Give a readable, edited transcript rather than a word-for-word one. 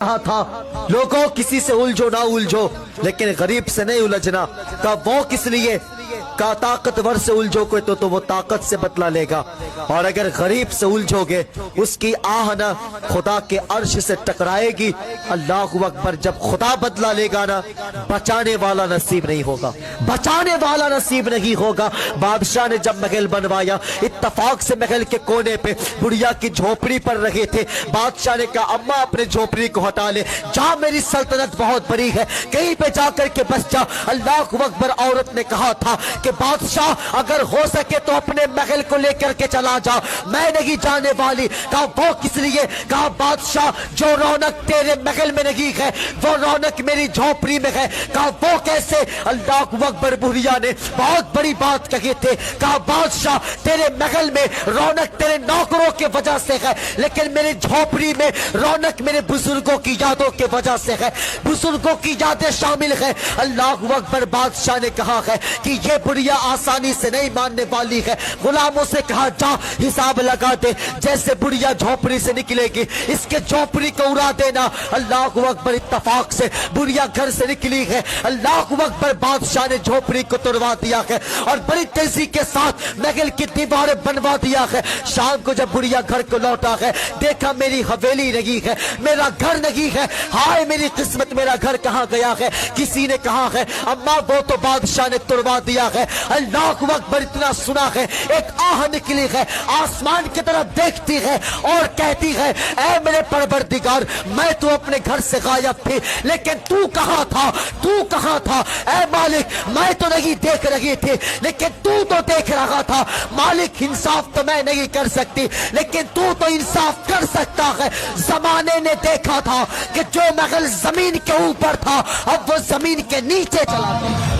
کہا تھا لوگوں کسی سے الجھو نہ الجھو لیکن غریب سے نہیں الجھنا، کہا وہ کس لیے؟ کہا طاقتور سے الجھو کوئی تو وہ طاقت سے بدلہ لے گا، اور اگر غریب سے الجھو گے اس کی آہ نہ خدا کے عرش سے ٹکرائے گی۔ اللہ اکبر۔ جب خدا بدلہ لے گا نا بچانے والا نصیب نہیں ہوگا، بچانے والا نصیب نہیں ہوگا۔ بادشاہ نے جب محل بنوایا اتفاق سے محل کے کونے پہ بڑھیا کی جھوپڑی پر رہے تھے، بادشاہ نے کہا اماں اپنے جھوپڑی کو ہٹا لے، جا میری سلطنت بہت بڑی ہے، کہیں پہ جا کر کے بس جا۔ اللہ اکبر۔ عورت نے کہا تھا کہ بادشاہ اگر ہو سکے تو اپنے محل کو لے کر کے چلا جا، میں نہیں جانے والی۔ کہا وہ کس لیے؟ کہا بادشاہ جو رونق تیرے محل میں نہیں ہے وہ رونق میری جھوپڑی میں ہے۔ کہا وہ کیسے؟ اللہ اکبر۔ بڑھیا نے بہت بڑی بات کہی تھی، کہا بادشاہ تیرے محل میں رونق تیرے نوکروں کی وجہ سے ہے لیکن میری جھوپڑی میں رونق میرے بزرگوں کی یادوں کی وجہ سے ہے، بزرگوں کی یادیں شامل ہے۔ اللہ اکبر۔ بادشاہ نے کہا ہے کہ یہ بڑھیا آسانی سے نہیں ماننے والی ہے، غلاموں سے کہا جا حساب لگا دے، جیسے بڑھیا جھوپڑی سے نکلے گی اس کے جھوپڑی کو اڑا دینا۔ اللہ اکبر۔ اتفاق سے بڑھیا گھر سے نکلی ہے، اللہ اکبر۔ بادشاہ نے جھوپڑی کو توڑوا دیا ہے اور بڑی تیزی کے ساتھ محل کی دیواریں بنوا دیا ہے۔ شام کو جب بڑھیا گھر کو لوٹا ہے دیکھا میری حویلی نہیں ہے، میرا گھر نہیں ہے، ہائے میری قسمت، میرا گھر کہاں گیا ہے؟ کسی نے کہا ہے اماں وہ تو بادشاہ نے توڑوا دیا ہے۔ اللہ اکبر۔ اتنا سنا ہے ایک آہ نکلی ہے، آسمان کی طرف دیکھتی ہے اور کہتی ہے اے میرے پروردگار میں تو اپنے گھر سے غائب تھی لیکن تو کہاں تھا؟ تو کہاں تھا؟ اے مالک میں تو نہیں دیکھ رہی تھی لیکن تو دیکھ رہا تھا۔ مالک انصاف تو میں نہیں کر سکتی لیکن تو انصاف کر سکتا ہے۔ زمانے نے دیکھا تھا کہ جو محل زمین کے اوپر تھا اب وہ زمین کے نیچے چلا گیا۔